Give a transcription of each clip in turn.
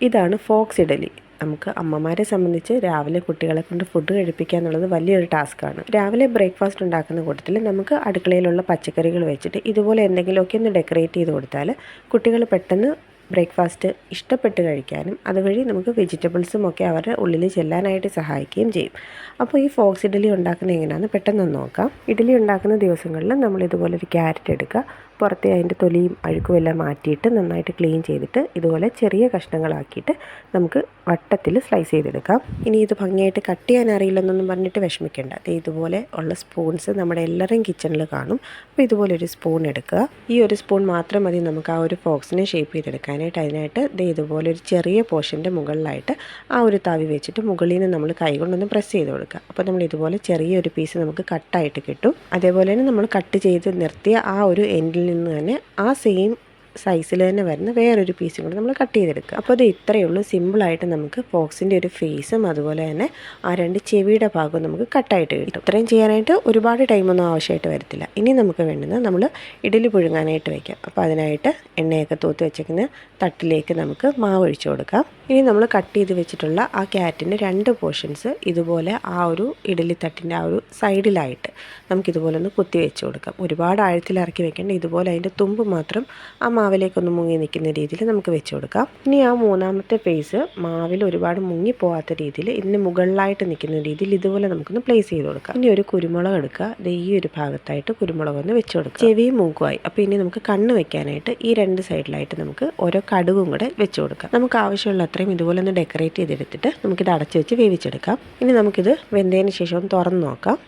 ഇതാണ് ഫോക്സ് ഇഡലി. നമുക്ക് അമ്മമാരെ സംബന്ധിച്ച് രാവിലെ കുട്ടികളെ കൊണ്ട് ഫുഡ് കഴിപ്പിക്കുക എന്നുള്ളത് വലിയൊരു ടാസ്ക്കാണ്. രാവിലെ ബ്രേക്ക്ഫാസ്റ്റ് ഉണ്ടാക്കുന്ന കൂട്ടത്തിൽ നമുക്ക് അടുക്കളയിലുള്ള പച്ചക്കറികൾ വെച്ചിട്ട് ഇതുപോലെ എന്തെങ്കിലുമൊക്കെ ഒന്ന് ഡെക്കറേറ്റ് ചെയ്ത് കൊടുത്താൽ കുട്ടികൾ പെട്ടെന്ന് ബ്രേക്ക്ഫാസ്റ്റ് ഇഷ്ടപ്പെട്ട് കഴിക്കാനും അതുവഴി നമുക്ക് വെജിറ്റബിൾസും ഒക്കെ അവരുടെ ഉള്ളിൽ ചെല്ലാനായിട്ട് സഹായിക്കുകയും ചെയ്യും. അപ്പോൾ ഈ ഫോക്സ് ഇഡലി ഉണ്ടാക്കുന്നത് എങ്ങനെയാണെന്ന് പെട്ടെന്ന് നോക്കാം. ഇഡലി ഉണ്ടാക്കുന്ന ദിവസങ്ങളിൽ നമ്മൾ ഇതുപോലെ ഒരു ക്യാരറ്റ് എടുക്കുക. പുറത്തെ അതിൻ്റെ തൊലിയും അഴുക്കും എല്ലാം മാറ്റിയിട്ട് നന്നായിട്ട് ക്ലീൻ ചെയ്തിട്ട് ഇതുപോലെ ചെറിയ കഷ്ണങ്ങളാക്കിയിട്ട് നമുക്ക് വട്ടത്തിൽ സ്ലൈസ് ചെയ്തെടുക്കാം. ഇനി ഇത് ഭംഗിയായിട്ട് കട്ട് ചെയ്യാൻ അറിയില്ലെന്നൊന്നും പറഞ്ഞിട്ട് വിഷമിക്കേണ്ട. ഇതുപോലെ ഉള്ള സ്പൂൺസ് നമ്മുടെ എല്ലാവരുടെയും കിച്ചണിൽ കാണും. അപ്പോൾ ഇതുപോലെ ഒരു സ്പൂൺ എടുക്കുക. ഈ ഒരു സ്പൂൺ മാത്രം മതി നമുക്ക് ആ ഒരു ഫോക്സിനെ ഷേപ്പ് ചെയ്തെടുക്കാനായിട്ട്. അതിനായിട്ട് ഇതുപോലെ ഒരു ചെറിയ പോർഷൻ്റെ മുകളിലായിട്ട് ആ ഒരു തവി വെച്ചിട്ട് മുകളിൽ നിന്ന് നമ്മൾ കൈകൊണ്ടൊന്ന് പ്രസ് ചെയ്ത് കൊടുക്കുക. അപ്പോൾ നമ്മൾ ഇതുപോലെ ചെറിയൊരു പീസ് നമുക്ക് കട്ടായിട്ട് കിട്ടും. അതേപോലെ തന്നെ നമ്മൾ കട്ട് ചെയ്ത് നിർത്തിയ ആ ഒരു എൻഡിൽ നിന്ന് തന്നെ ആ സെയിം സൈസിൽ തന്നെ വരുന്ന വേറൊരു പീസും കൂടി നമ്മൾ കട്ട് ചെയ്തെടുക്കുക. അപ്പോൾ അത് ഇത്രയേ ഉള്ളൂ. സിമ്പിളായിട്ട് നമുക്ക് ഫോക്സിൻ്റെ ഒരു ഫേസും അതുപോലെ തന്നെ ആ രണ്ട് ചെവിയുടെ ഭാഗവും നമുക്ക് കട്ടായിട്ട് കിട്ടും. ഇത്രയും ചെയ്യാനായിട്ട് ഒരുപാട് ടൈമൊന്നും ആവശ്യമായിട്ട് വരത്തില്ല. ഇനി നമുക്ക് വേണ്ടുന്നത് നമ്മൾ ഇഡലി പുഴുങ്ങാനായിട്ട് വയ്ക്കാം. അപ്പോൾ അതിനായിട്ട് എണ്ണയൊക്കെ തൂത്ത് വെച്ചേക്കുന്ന തട്ടിലേക്ക് നമുക്ക് മാവ് ഒഴിച്ചു കൊടുക്കാം. ഇനി നമ്മൾ കട്ട് ചെയ്ത് വെച്ചിട്ടുള്ള ആ ക്യാരറ്റിൻ്റെ 2 പോർഷൻസ് ഇതുപോലെ ആ ഒരു ഇഡലി തട്ടിൻ്റെ ആ ഒരു സൈഡിലായിട്ട് നമുക്കിതുപോലെ ഒന്ന് കുത്തി വെച്ച് കൊടുക്കാം. ഒരുപാട് ആഴത്തിൽ ഇറക്കി വെക്കേണ്ട. ഇതുപോലെ അതിൻ്റെ തുമ്പ് മാത്രം ആ മാവിലേക്കൊന്ന് മുങ്ങി നിൽക്കുന്ന രീതിയിൽ നമുക്ക് വെച്ച് കൊടുക്കാം. ഇനി ആ മൂന്നാമത്തെ ഫേസ് മാവിൽ ഒരുപാട് മുങ്ങിപ്പോകാത്ത രീതിയിൽ ഇതിന് മുകളിലായിട്ട് നിൽക്കുന്ന രീതിയിൽ ഇതുപോലെ നമുക്കൊന്ന് പ്ലേസ് ചെയ്ത് കൊടുക്കാം. ഇനി ഒരു കുരുമുളക് എടുക്കുക. ഈ ഒരു ഭാഗത്തായിട്ട് കുരുമുളക് ഒന്ന് വെച്ച് കൊടുക്കുക. ചെവിയും മൂക്കുമായി. അപ്പോൾ ഇനി നമുക്ക് കണ്ണ് വെക്കാനായിട്ട് ഈ 2 സൈഡിലായിട്ട് നമുക്ക് ഓരോ കടുകും കൂടെ വെച്ച് കൊടുക്കാം. നമുക്ക് ആവശ്യമുള്ള അത്രയും ഇതുപോലെ ഒന്ന് ഡെക്കറേറ്റ് ചെയ്തെടുത്തിട്ട് നമുക്കിത് അടച്ച് വെച്ച് വേവിച്ചെടുക്കാം. ഇനി നമുക്കിത് വെന്തതിന് ശേഷം ഒന്ന് തുറന്ന് നോക്കാം.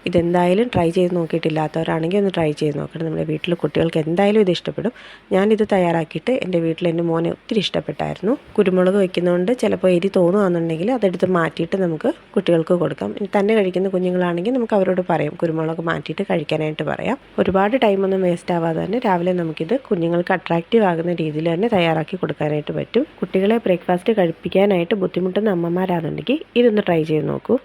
ഇതെന്തായാലും ട്രൈ ചെയ്ത് നോക്കിയിട്ടില്ലാത്തവരാണെങ്കിൽ ഒന്ന് ട്രൈ ചെയ്ത് നോക്കണം. നമ്മുടെ വീട്ടിൽ കുട്ടികൾക്ക് എന്തായാലും ഇത് ഇഷ്ടപ്പെടും. ഞാനിത് തയ്യാറാക്കിയിട്ട് എൻ്റെ വീട്ടിൽ എൻ്റെ മോനെ ഒത്തിരി ഇഷ്ടപ്പെട്ടായിരുന്നു. കുരുമുളക് വയ്ക്കുന്നതുകൊണ്ട് ചിലപ്പോൾ എരി തോന്നുകയാണെന്നുണ്ടെങ്കിൽ അതെടുത്ത് മാറ്റിയിട്ട് നമുക്ക് കുട്ടികൾക്ക് കൊടുക്കാം. തന്നെ കഴിക്കുന്ന കുഞ്ഞുങ്ങളാണെങ്കിൽ നമുക്ക് അവരോട് പറയാം കുരുമുളക് മാറ്റിയിട്ട് കഴിക്കാനായിട്ട് പറയാം. ഒരുപാട് ടൈമൊന്നും വേസ്റ്റ് ആവാതെ തന്നെ രാവിലെ നമുക്കിത് കുഞ്ഞുങ്ങൾക്ക് അട്രാക്റ്റീവ് ആകുന്ന രീതിയിൽ തന്നെ തയ്യാറാക്കി കൊടുക്കാനായിട്ട് പറ്റും. കുട്ടികളെ ബ്രേക്ക്ഫാസ്റ്റ് കഴിപ്പിക്കാനായിട്ട് ബുദ്ധിമുട്ടുന്ന അമ്മമാരാണെന്നുണ്ടെങ്കിൽ ഇതൊന്ന് ട്രൈ ചെയ്ത് നോക്കൂ.